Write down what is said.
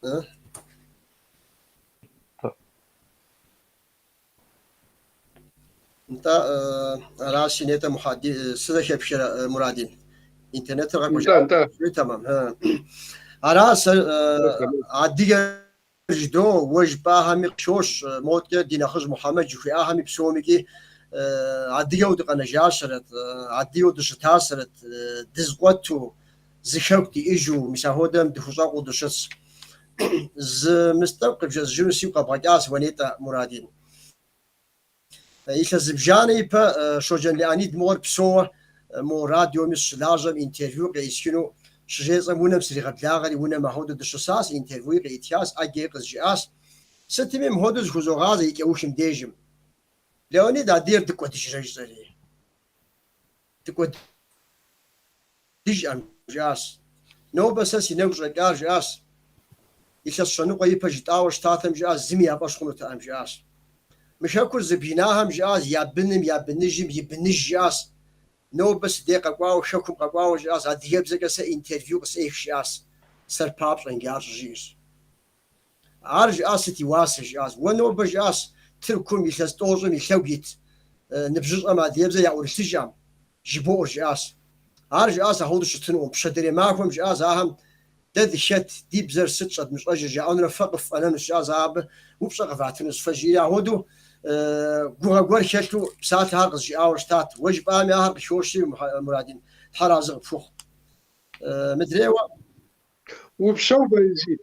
انت راسي نيتا محادي سيدا بشرا مرادين انترنت رقم انت تمام ها راس عدي جدو وجبا هم قشوش موت دينا خز محمد جفي هم بسوميكي عدي ود قنا جاسرت عدي ود شتاسرت دزقوتو زشوكتي اجو مساهودم دفوزاق ودشس ز مستوقف جنسي قباقاس ونيتا مرادين إيش الزبجاني با شوجن لأني دمور بسوا مو راديو مش لازم انترفيو قيسكنو شجيز أمونا بسري غبلاغري ونا ما هود دشساس انترفيو قيتياس أجي قزجاس ستميم هود زخوزو غازي يكوشم ديجم لأني دا دير دكوة تجرج زري دكوة تج أم جاس نو بس سينوج رجال جاس إيش الصنوق يبجت أوش تاتم جاس زمي أباش خلو تام جاس مش هكل زبيناهم جاز يا بنم يا بنجم يبنج جاز نو بس دقيقة قواو شكم قواو جاز عاد يبزق سا انترفيو بس ايش جاز سر بابس انجاز جيز عارج اسيتي واسج جاز ونو بجاز تركم يشستوزم يشوجيت نبجز اما يبزق يا ورتجام جبور جاز عارج اس هود شتنو بشدري معكم جاز اهم دد شت دي بزر ستشت مش اجر جاون رفقف انا مش جاز اب وبشقفات نصفجي هودو جوار شتو بسات هارقز جي أورشتات وجب آمي هارق شوشي مرادين حرازق فوق مدري وبشو بيزيد